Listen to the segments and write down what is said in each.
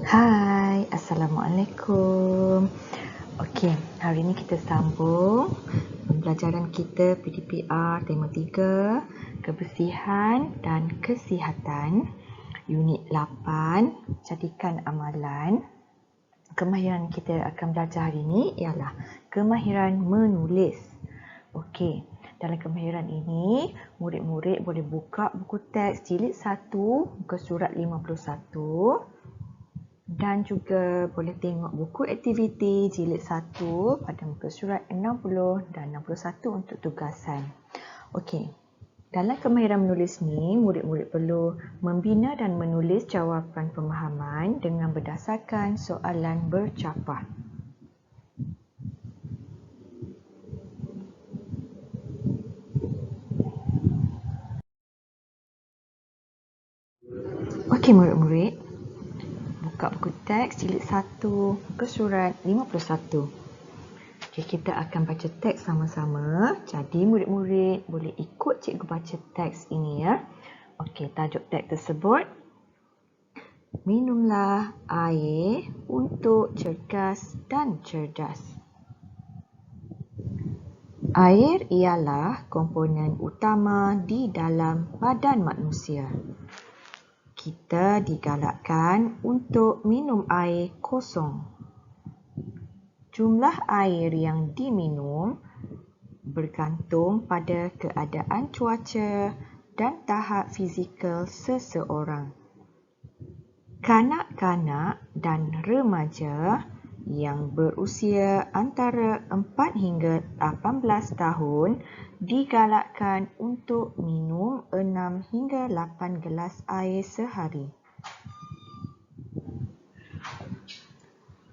Hai, Assalamualaikum. Okey, hari ini kita sambung pembelajaran kita PDPR tema 3, kebersihan dan kesihatan, unit 8, jadikan amalan. Kemahiran kita akan belajar hari ini ialah kemahiran menulis. Okey, dalam kemahiran ini, murid-murid boleh buka buku teks jilid 1, muka surat 51. Dan juga boleh tengok buku aktiviti jilid 1 pada muka surat 60 dan 61 untuk tugasan. Okey, dalam kemahiran menulis ni, murid-murid perlu membina dan menulis jawapan pemahaman dengan berdasarkan soalan bercapah. Okey murid-murid, buka buku teks jilid 1 muka surat 51. Okay, kita akan baca teks sama-sama. Jadi murid-murid boleh ikut cikgu baca teks ini ya. Okey, tajuk teks tersebut, minumlah air untuk cergas dan cerdas. Air ialah komponen utama di dalam badan manusia. Kita digalakkan untuk minum air kosong. Jumlah air yang diminum bergantung pada keadaan cuaca dan tahap fizikal seseorang. Kanak-kanak dan remaja yang berusia antara 4 hingga 18 tahun digalakkan untuk minum 6 hingga 8 gelas air sehari.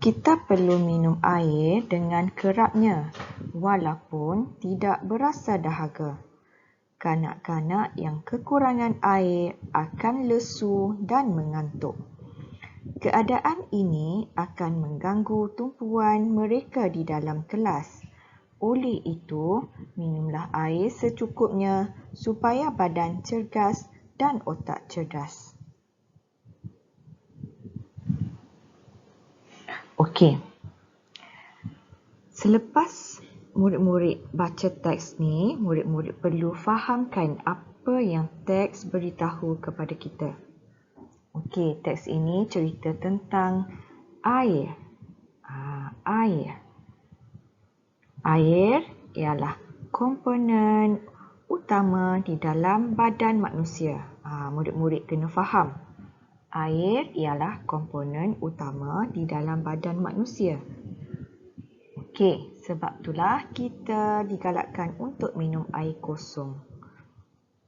Kita perlu minum air dengan kerapnya walaupun tidak berasa dahaga. Kanak-kanak yang kekurangan air akan lesu dan mengantuk. Keadaan ini akan mengganggu tumpuan mereka di dalam kelas. Oleh itu, minumlah air secukupnya supaya badan cergas dan otak cerdas. Okey. Selepas murid-murid baca teks ni, murid-murid perlu fahamkan apa yang teks beritahu kepada kita. Okey, teks ini cerita tentang air. Air. Air ialah komponen utama di dalam badan manusia. Murid-murid kena faham. Air ialah komponen utama di dalam badan manusia. Okey, sebab itulah kita digalakkan untuk minum air kosong.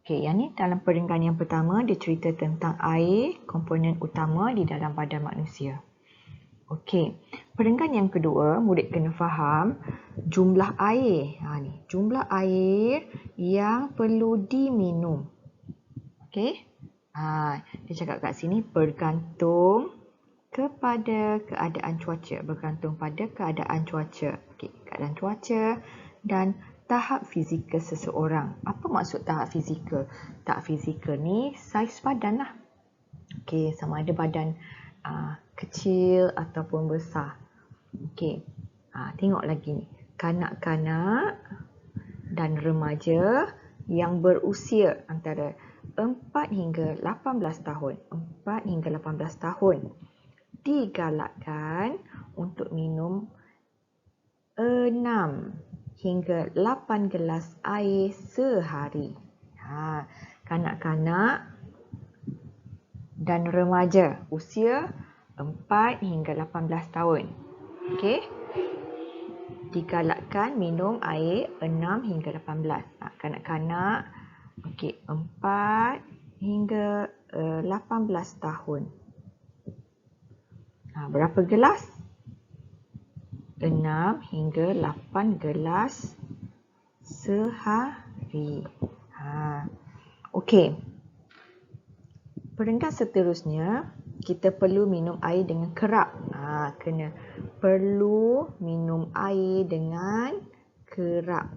Okey, yang ni dalam perenggan yang pertama dia cerita tentang air, komponen utama di dalam badan manusia. Okey, perenggan yang kedua, murid kena faham jumlah air. Jumlah air yang perlu diminum. Okey? Dia cakap kat sini bergantung kepada keadaan cuaca. Bergantung pada keadaan cuaca. Okey, keadaan cuaca dan tahap fizikal seseorang. Apa maksud tahap fizikal? Tahap fizikal ni saiz badan lah. Okey, sama ada badan kecil ataupun besar. Okey, tengok lagi ni. Kanak-kanak dan remaja yang berusia antara 4 hingga 18 tahun. 4 hingga 18 tahun digalakkan untuk minum 6 hingga 8 gelas air sehari. Kanak-kanak dan remaja usia 4 hingga 18 tahun. Okey? Digalakkan minum air 6 hingga 18. Kanak-kanak 4 hingga 18 tahun. Berapa gelas? 6 hingga 8 gelas sehari. Okey. Perenggan seterusnya, kita perlu minum air dengan kerap. Perlu minum air dengan kerap.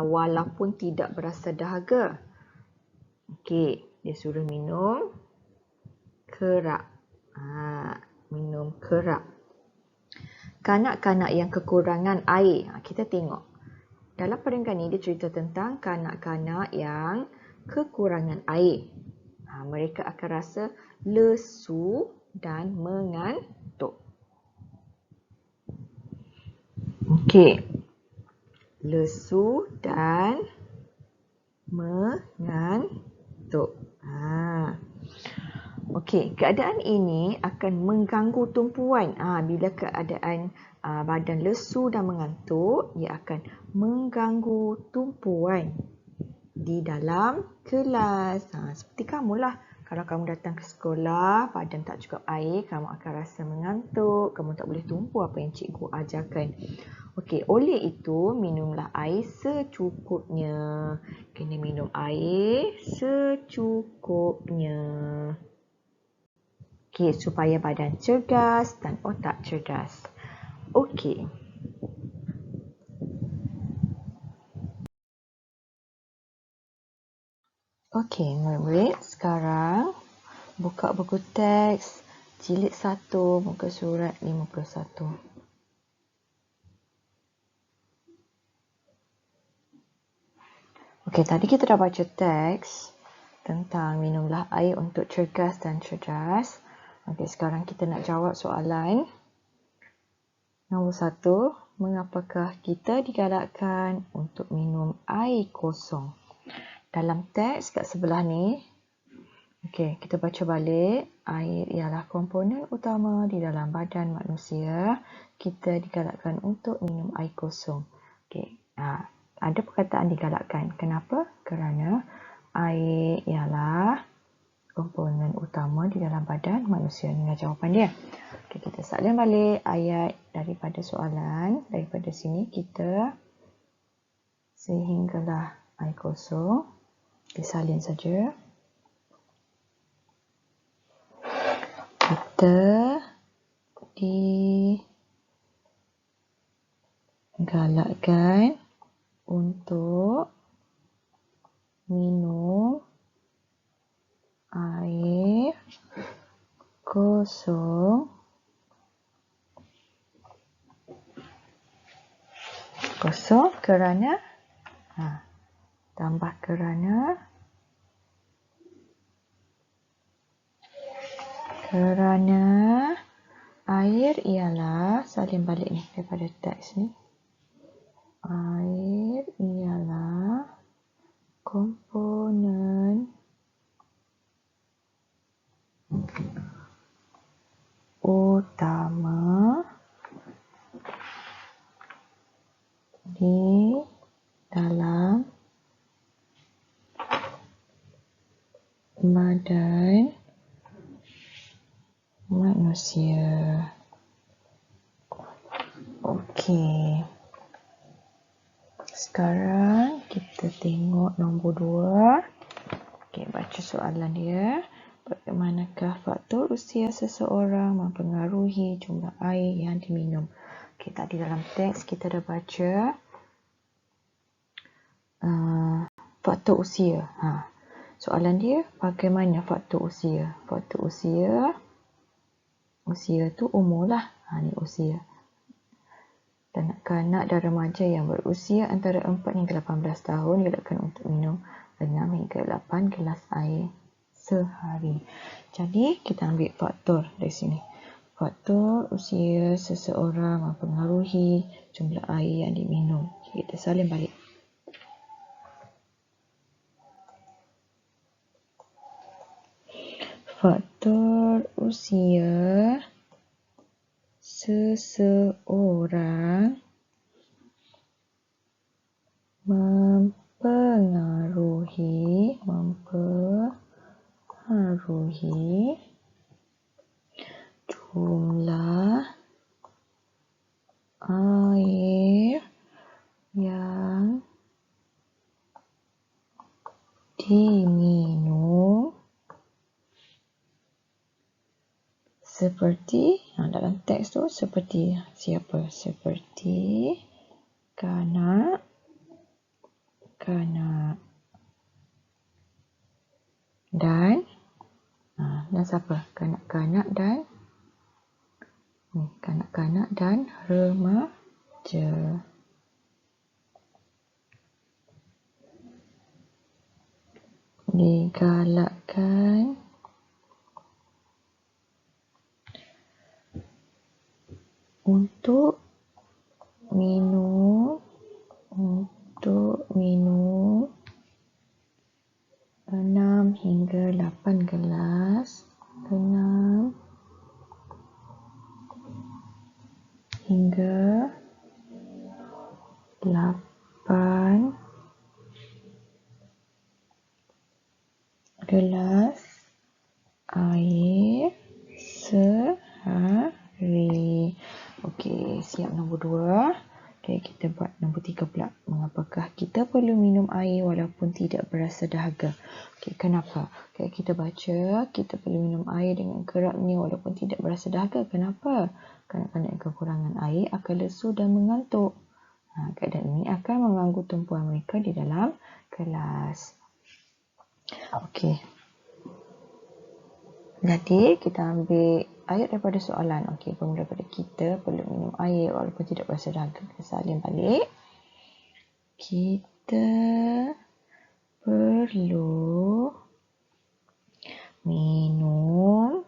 Walaupun tidak berasa dahaga. Okey, dia suruh minum kerap. Minum kerap. Kanak-kanak yang kekurangan air. Kita tengok. Dalam perenggan ni dia cerita tentang kanak-kanak yang kekurangan air. Mereka akan rasa lesu dan mengantuk. Okey. Lesu dan mengantuk. Okey, keadaan ini akan mengganggu tumpuan. Bila keadaan badan lesu dan mengantuk, ia akan mengganggu tumpuan di dalam kelas. Seperti kamulah. Kalau kamu datang ke sekolah, badan tak cukup air, kamu akan rasa mengantuk, kamu tak boleh tumpu apa yang cikgu ajarkan. Okey, oleh itu minumlah air secukupnya. Kena minum air secukupnya. Okey, supaya badan cergas dan otak cerdas. Okey. Okey, murid-murid, sekarang buka buku teks jilid 1 muka surat 51. Okey, tadi kita dah baca teks tentang minumlah air untuk cergas dan cerdas. Okey, sekarang kita nak jawab soalan. Nombor 1, mengapakah kita digalakkan untuk minum air kosong? Dalam teks kat sebelah ni, okey, kita baca balik. Air ialah komponen utama di dalam badan manusia. Kita digalakkan untuk minum air kosong. Okey, ada perkataan digalakkan. Kenapa? Kerana air ialah komponen utama di dalam badan manusia. Inilah jawapan dia. Okey, kita salin balik ayat daripada soalan. Daripada sini kita sehinggalah air kosong. Disalin saja. Kita digalakkan untuk minum air kosong. Kosong kerana tambah kerana air ialah, salin balik ni daripada teks ni. Air ialah komponen utama di dalam badan manusia. Okey. Sekarang kita tengok nombor 2. Okey, baca soalan dia. Bagaimanakah faktor usia seseorang mempengaruhi jumlah air yang diminum? Okey, tadi dalam teks kita dah baca faktor usia. Soalan dia, bagaimana faktor usia? Faktor usia tu umur lah. Ni usia. Kanak-kanak dan remaja yang berusia antara 4 hingga 18 tahun digalakkan untuk minum 6 hingga 8 gelas air sehari. Jadi, kita ambil faktor dari sini. Faktor usia seseorang mempengaruhi jumlah air yang diminum. Kita salin balik. Faktor usia seseorang mempengaruhi jumlah air yang diminum seperti, dalam teks tu seperti siapa? Seperti kanak-kanak dan dan siapa? Kanak-kanak dan remaja. Digalakkan untuk minum 6 hingga 8 gelas 6 hingga 8 gelas air sehari. Okey, siap nombor 2. Okey, kita buat nombor 3 pula. Mengapakah kita perlu minum air walaupun tidak berasa dahaga? Okey, kenapa? Okey, kita baca, kita perlu minum air dengan kerapnya walaupun tidak berasa dahaga. Kenapa? Kanak-kanak yang kekurangan air akan lesu dan mengantuk. Keadaan ini akan mengganggu tumpuan mereka di dalam kelas. Okey. Jadi, kita ambil ayat daripada soalan. Okey, bermula daripada kita perlu minum air walaupun tidak berasa dahaga. Kita salin balik. Kita perlu minum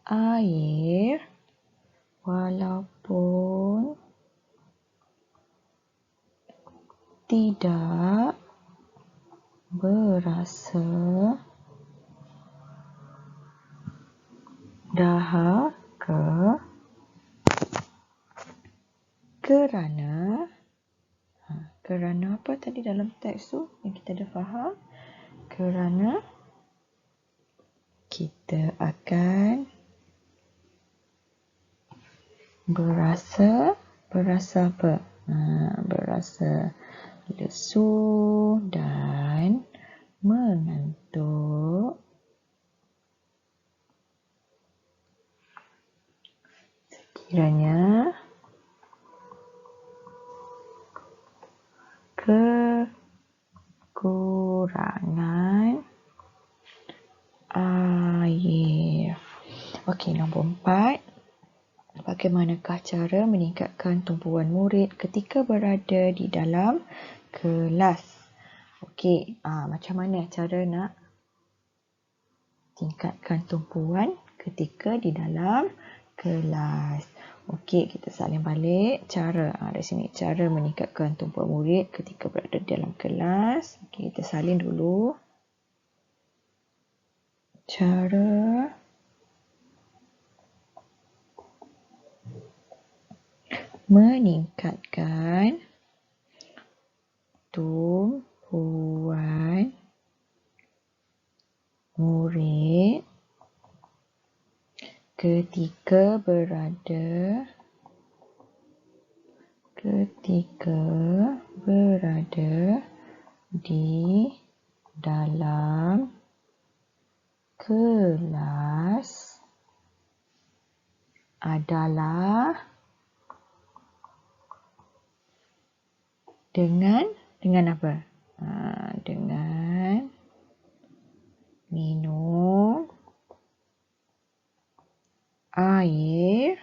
air walaupun tidak berasa dahaga kerana apa tadi dalam teks tu yang kita dah faham? Kerana kita akan berasa apa? Berasa lesu dan mengantuk sekiranya kekurangan air. Okey, nombor 4. Bagaimanakah cara meningkatkan tumpuan murid ketika berada di dalam kelas? Okey, macam mana cara nak tingkatkan tumpuan ketika di dalam kelas? Okey, kita salin balik cara. Dari sini, cara meningkatkan tumpuan murid ketika berada di dalam kelas. Okey, kita salin dulu. Cara meningkatkan tumpuan murid ketika berada di dalam kelas adalah dengan apa? Dengan minum air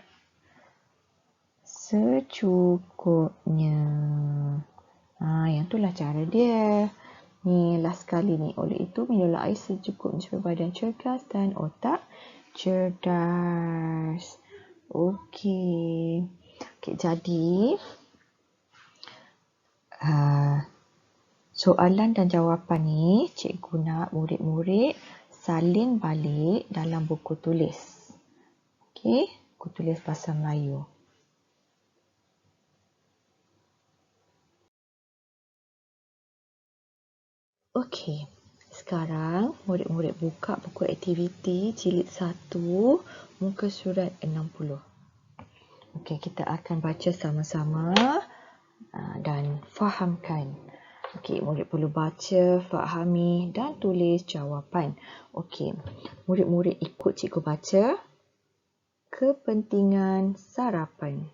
secukupnya. Yang itulah cara dia. Ni last kali ni. Oleh itu, minumlah air secukupnya supaya badan cergas dan otak cerdas. Okey. Jadi soalan dan jawapan ni cikgu nak murid-murid salin balik dalam buku tulis. Okey, buku tulis bahasa Melayu. Okey, sekarang murid-murid buka buku aktiviti jilid 1 muka surat 60. Okey, kita akan baca sama-sama dan fahamkan. Okey, murid perlu baca, fahami dan tulis jawapan. Okey, murid-murid ikut cikgu baca. Kepentingan sarapan.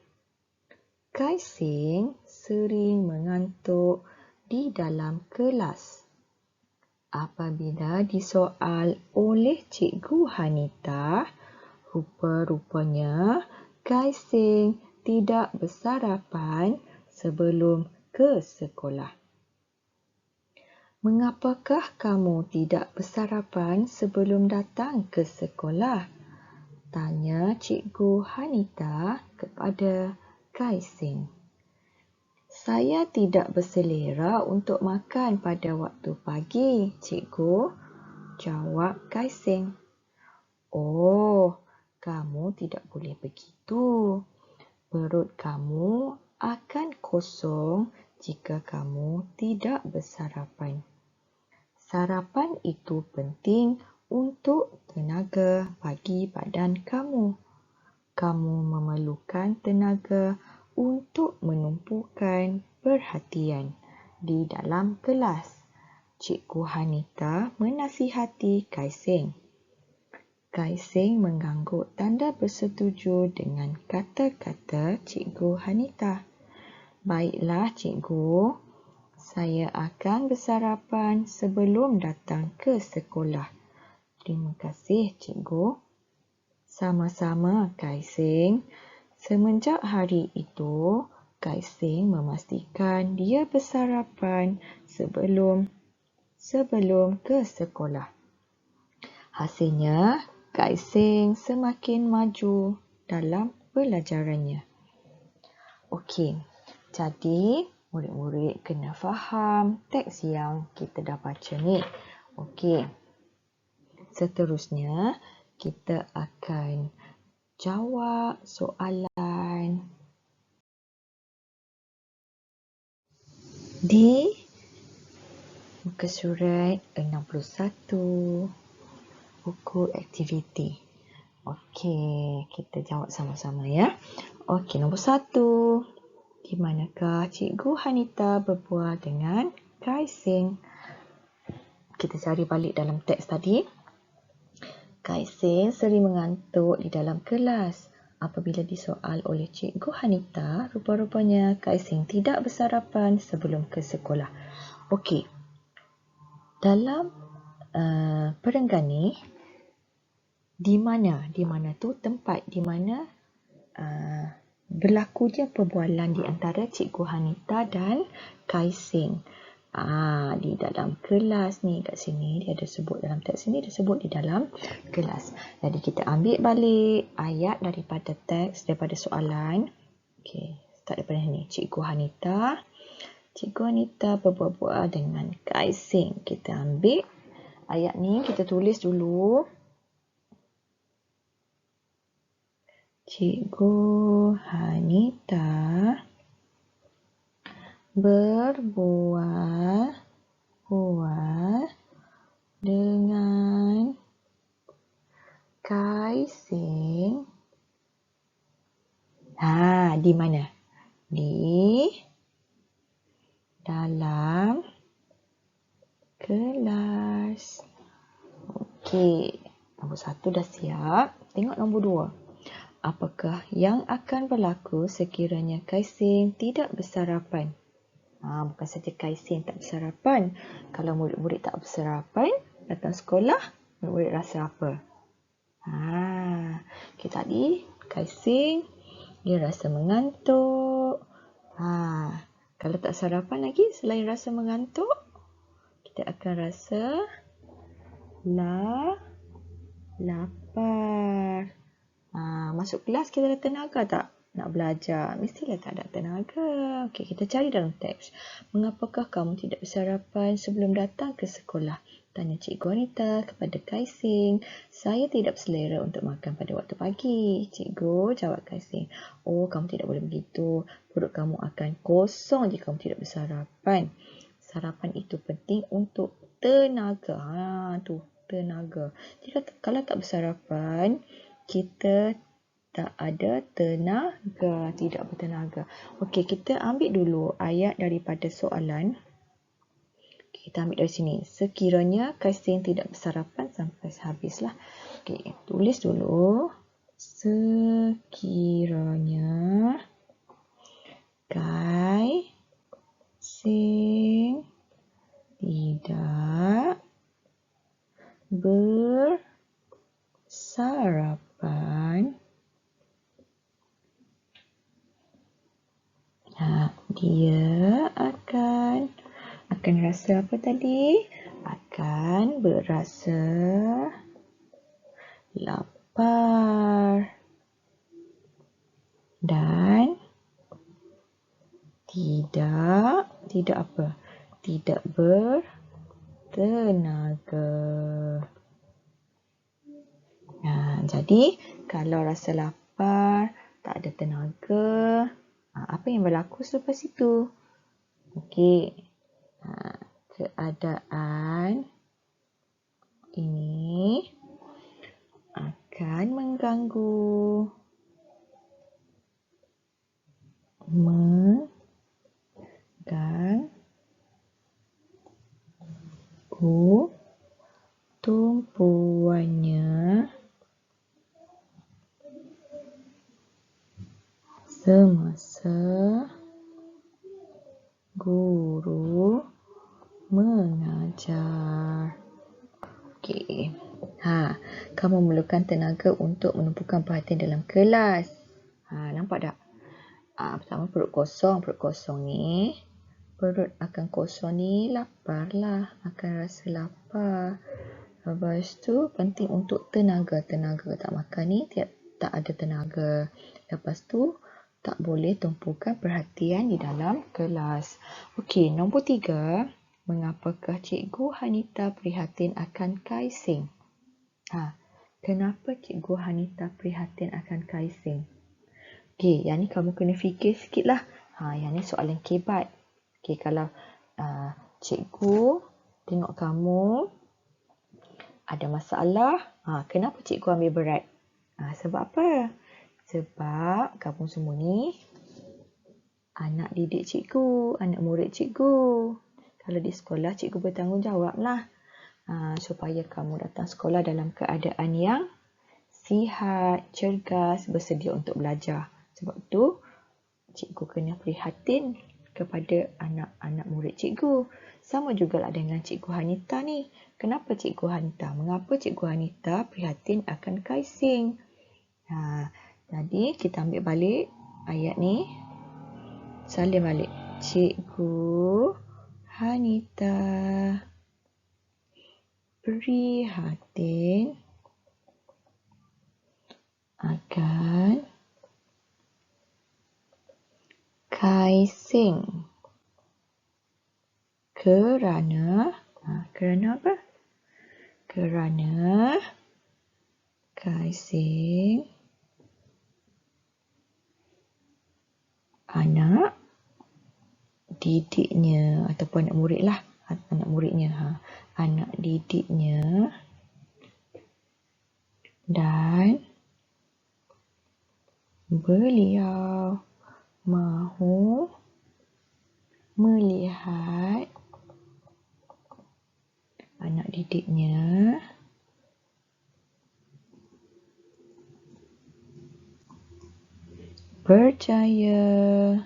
Kaising sering mengantuk di dalam kelas. apabila disoal oleh Cikgu Hanita, rupa-rupanya Kaising tidak bersarapan sebelum ke sekolah. Mengapakah kamu tidak bersarapan sebelum datang ke sekolah? Tanya Cikgu Hanita kepada Kaising. Saya tidak berselera untuk makan pada waktu pagi, Cikgu, jawab Kaising. Oh, kamu tidak boleh begitu. Perut kamu akan kosong jika kamu tidak bersarapan. Sarapan itu penting untuk tenaga bagi badan kamu. Kamu memerlukan tenaga untuk menumpukan perhatian di dalam kelas. Cikgu Hanita menasihati Kaising. Kaising mengangguk tanda bersetuju dengan kata-kata Cikgu Hanita. Baiklah, Cikgu. Saya akan bersarapan sebelum datang ke sekolah. Terima kasih, Cikgu. Sama-sama, Kaising. Semenjak hari itu, Kaising memastikan dia bersarapan sebelum ke sekolah. Hasilnya, Kaising semakin maju dalam pelajarannya. Okey, jadi murid-murid kena faham teks yang kita dah baca ni. Okey. Seterusnya, kita akan jawab soalan di muka surat 61, buku aktiviti. Okey, kita jawab sama-sama ya. Okey, nombor 1. Di manakah Cikgu Hanita berbual dengan Kaising? Kita cari balik dalam teks tadi. Kaising sering mengantuk di dalam kelas. Apabila disoal oleh Cikgu Hanita, rupa-rupanya Kaising tidak bersarapan sebelum ke sekolah. Okey. Dalam perenggan ni, di mana tu tempat di mana berlakunya perbualan di antara Cikgu Hanita dan Kaising. Di dalam kelas ni, kat sini dia ada sebut, dalam teks sini dia sebut di dalam kelas. Jadi kita ambil balik ayat daripada teks, daripada soalan. Okey, start daripada sini. Cikgu Hanita berbual-bual dengan Kaising. Kita ambil ayat ni, kita tulis dulu. Cikgu Hanita berbual dengan Kaising. Di mana? Di dalam kelas. Okey, nombor 1 dah siap. Tengok nombor 2. Apakah yang akan berlaku sekiranya Kaising tidak bersarapan? Bukan saja Kaising tak bersarapan. Kalau murid-murid tak bersarapan, datang sekolah, murid-murid rasa apa? Kita tadi, Kaising, dia rasa mengantuk. Kalau tak sarapan lagi, selain rasa mengantuk, kita akan rasa lapar. Masuk kelas kita ada tenaga tak nak belajar? Mestilah tak ada tenaga. Okey, kita cari dalam teks. Mengapakah kamu tidak bersarapan sebelum datang ke sekolah? Tanya Cikgu Hanita kepada Kaising. Saya tidak berselera untuk makan pada waktu pagi. Cikgu, jawab Kaising. Oh, kamu tidak boleh begitu. Perut kamu akan kosong jika kamu tidak bersarapan. Sarapan itu penting untuk tenaga. Tenaga. Kalau tak bersarapan, kita tak ada tenaga, tidak bertenaga. Okey, kita ambil dulu ayat daripada soalan. Kita ambil dari sini. Sekiranya Kaising tidak bersarapan sampai habislah. Okey, tulis dulu. Sekiranya Kaising tidak bersarapan, dia akan rasa apa tadi? Akan berasa lapar dan tidak apa? Tidak bertenaga. Jadi kalau rasa lapar, tak ada tenaga, apa yang berlaku selepas itu? Okey. Keadaan ini akan mengganggu tumpuannya semasa guru mengajar. Okey. Kamu memerlukan tenaga untuk menumpukan perhatian dalam kelas. Nampak tak? Pertama perut kosong ni. Perut akan kosong ni lapar lah. Akan rasa lapar. Lepas tu penting untuk tenaga. Tak makan ni tak ada tenaga. Lepas tu tak boleh tumpukan perhatian di dalam kelas. Okey, nombor 3. Mengapakah Cikgu Hanita prihatin akan Kaising? Kenapa Cikgu Hanita prihatin akan Kaising? Okey, yang ni kamu kena fikir sikit lah. Yang ni soalan kebat. Okey, kalau cikgu tengok kamu ada masalah, kenapa cikgu ambil berat? Sebab apa? Sebab kamu semua ni anak didik cikgu, anak murid cikgu. Kalau di sekolah, cikgu bertanggungjawab lah. Supaya kamu datang sekolah dalam keadaan yang sihat, cergas, bersedia untuk belajar. Sebab tu, cikgu kena prihatin kepada anak-anak murid cikgu. Sama juga lah dengan Cikgu Hanita ni. Kenapa Cikgu Hanita? Mengapa Cikgu Hanita prihatin akan Kaising? Jadi, kita ambil balik ayat ni. Salin balik. Cikgu Hanita prihatin akan Kaising kerana apa? Kerana Kaising anak didiknya ataupun anak murid lah. Anak muridnya. Anak didiknya dan beliau mahu melihat anak didiknya berjaya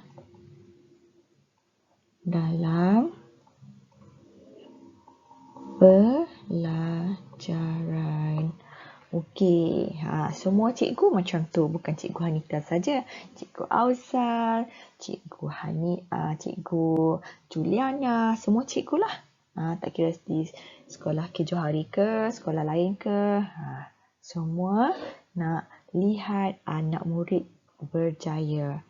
dalam pelajaran. Okey, semua cikgu macam tu. Bukan Cikgu Hanita saja. Cikgu Auzal, Cikgu Juliana, semua cikgu lah. Tak kira di sekolah K. Johari ke, sekolah lain ke. Semua nak lihat anak murid berjaya.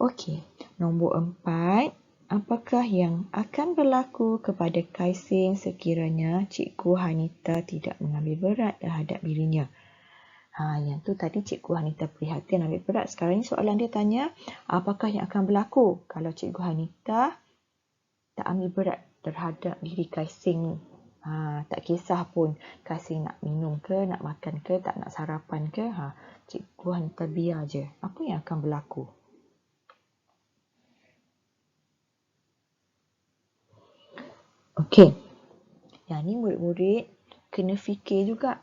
Okey, nombor 4. Apakah yang akan berlaku kepada Kaising sekiranya Cikgu Hanita tidak mengambil berat terhadap dirinya? Yang tu tadi Cikgu Hanita prihatin ambil berat. Sekarang ni soalan dia tanya, apakah yang akan berlaku kalau Cikgu Hanita tak ambil berat terhadap diri Kaising? Tak kisah pun Kaising nak minum ke, nak makan ke, tak nak sarapan ke. Cikgu Hanita biar je. Apa yang akan berlaku? Okey. Yang ni murid-murid kena fikir juga.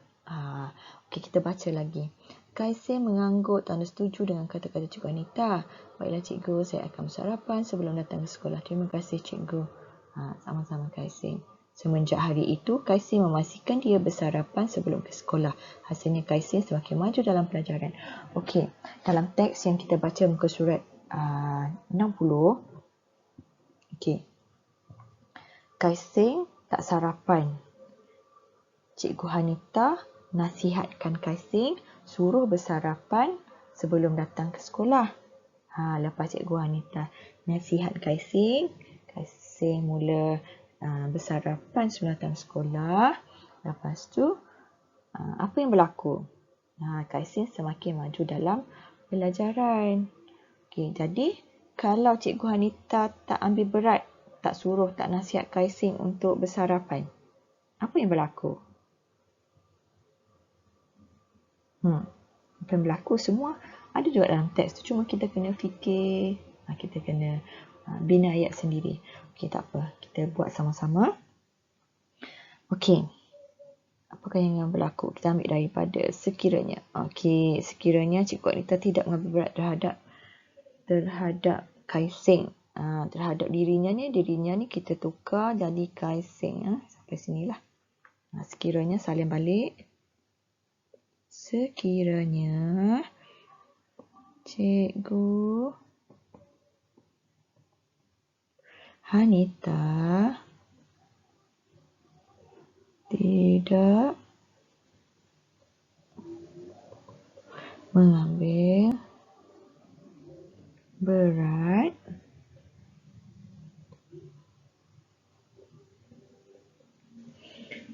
Okey, kita baca lagi. Kaising mengangguk tanda setuju dengan kata-kata Cikgu Hanita. Baiklah cikgu, saya akan bersarapan sebelum datang ke sekolah. Terima kasih cikgu. Sama-sama Kaising. Semenjak hari itu, Kaising memastikan dia bersarapan sebelum ke sekolah. Hasilnya Kaising semakin maju dalam pelajaran. Okey, dalam teks yang kita baca muka surat 60. Okey. Kaising tak sarapan. Cikgu Hanita nasihatkan Kaising suruh bersarapan sebelum datang ke sekolah. Lepas Cikgu Hanita nasihat Kaising, Kaising mula bersarapan sebelum datang sekolah. Lepas tu, apa yang berlaku? Kaising semakin maju dalam pelajaran. Okey, jadi kalau Cikgu Hanita tak ambil berat, tak suruh, tak nasihat Kaising untuk bersarapan, apa yang berlaku? Apa yang berlaku semua ada juga dalam teks tu. Cuma kita kena fikir, kita kena bina ayat sendiri. Okey, tak apa. Kita buat sama-sama. Okey. Apakah yang berlaku? Kita ambil daripada sekiranya. Okey, sekiranya Cikgu Anita tidak mengambil berat terhadap Kaising. Terhadap dirinya ni kita tukar jadi Kaising. Sampai sinilah. Sekiranya salin balik. Sekiranya Cikgu Hanita tidak mengambil berat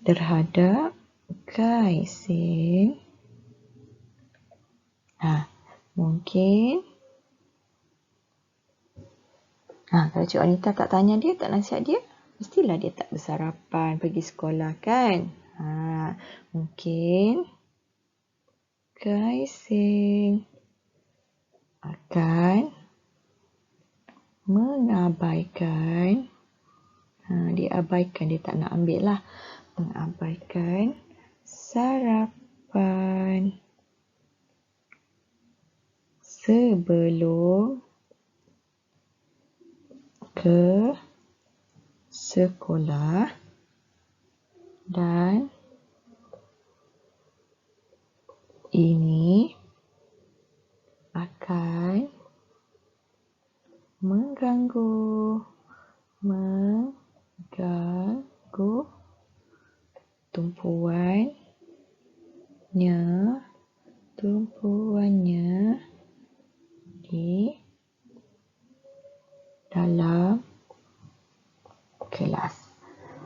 terhadap Kaising. Mungkin kalau Cik Anita tak tanya dia, tak nasihat dia, mestilah dia tak bersarapan pergi sekolah kan. Mungkin Kaising akan mengabaikan, dia abaikan, dia tak nak ambil lah, mengabaikan sarapan sebelum ke sekolah dan ini akan mengganggu tumpuannya di dalam kelas.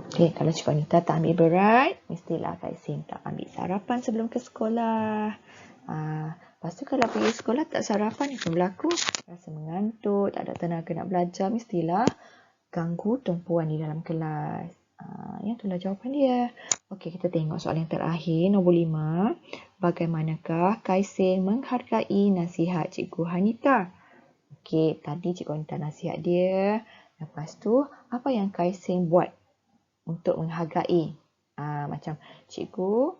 Okey, kalau Cikgu Anita tak ambil berat, mestilah Kaising tak ambil sarapan sebelum ke sekolah. Lepas tu kalau pergi sekolah tak sarapan, apa berlaku? Rasa mengantuk, tak ada tenaga nak belajar, mestilah ganggu tumpuan di dalam kelas. Yang itulah jawapan dia. Okey, kita tengok soalan yang terakhir, nombor 5. Bagaimanakah Kaising menghargai nasihat Cikgu Hanita? Okey, tadi Cikgu Hanita nasihat dia. Lepas tu, apa yang Kaising buat untuk menghargai? Macam cikgu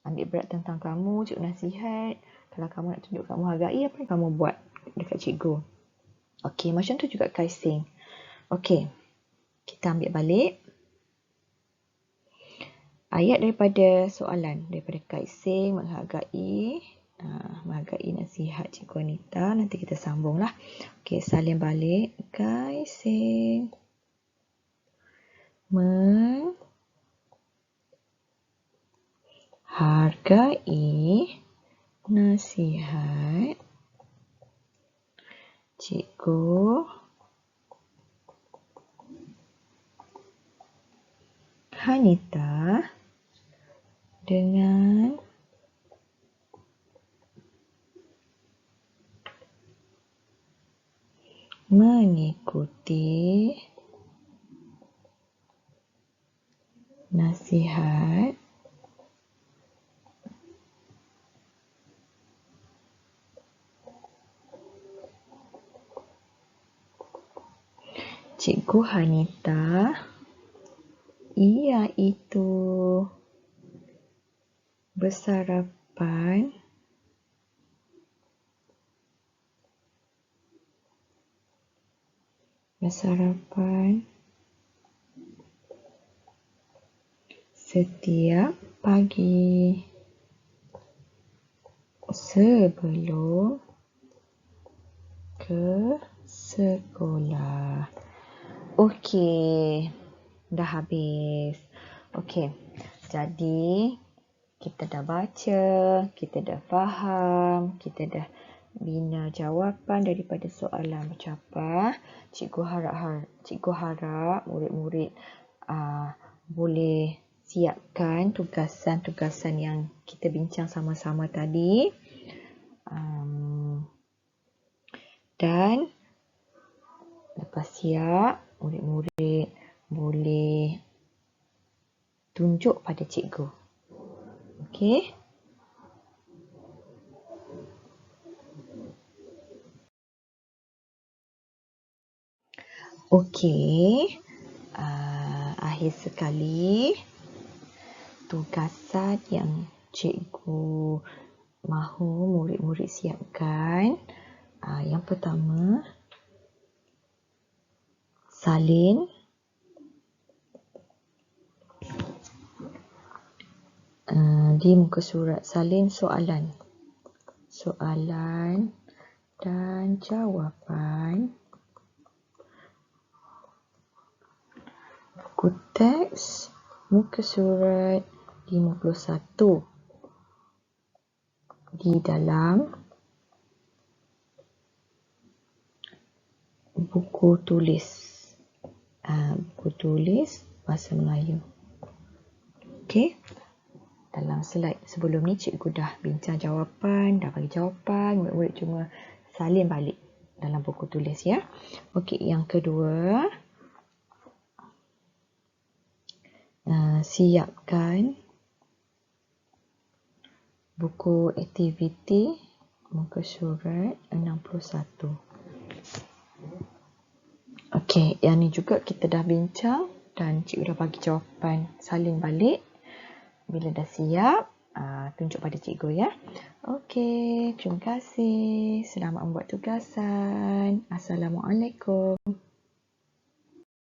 ambil berat tentang kamu, cikgu nasihat. Kalau kamu nak tunjuk kamu hargai, apa yang kamu buat dekat cikgu? Okey, macam tu juga Kaising. Okey, kita ambil balik ayat daripada soalan, daripada Kaising menghargai nasihat Cikgu Anita. Nanti kita sambunglah. Okey, salin balik. Kaising menghargai nasihat Cikgu Hanita dengan mengikuti nasihat Cikgu Hanita, iaitu bersarapan setiap pagi sebelum ke sekolah. Okey, dah habis. Okey, jadi kita dah baca, kita dah faham, kita dah bina jawapan daripada soalan macam apa. Cikgu harap murid-murid boleh siapkan tugasan-tugasan yang kita bincang sama-sama tadi. Dan lepas siap, murid-murid boleh tunjuk pada cikgu. Okey? Okey. Akhir sekali, tugasan yang cikgu mahu murid-murid siapkan. Yang pertama, salin di muka surat, salin soalan dan jawapan. Buku teks muka surat 51 di dalam buku tulis. Buku tulis bahasa Melayu. Okey. Dalam slide sebelum ni cikgu dah bincang jawapan, dah bagi jawapan, murid-murid cuma salin balik dalam buku tulis ya. Okey, yang kedua, siapkan buku aktiviti muka surat 61. Okey, yang ni juga kita dah bincang dan cikgu dah bagi jawapan, salin balik. Bila dah siap, tunjuk pada cikgu ya. Okey, terima kasih. Selamat membuat tugasan. Assalamualaikum.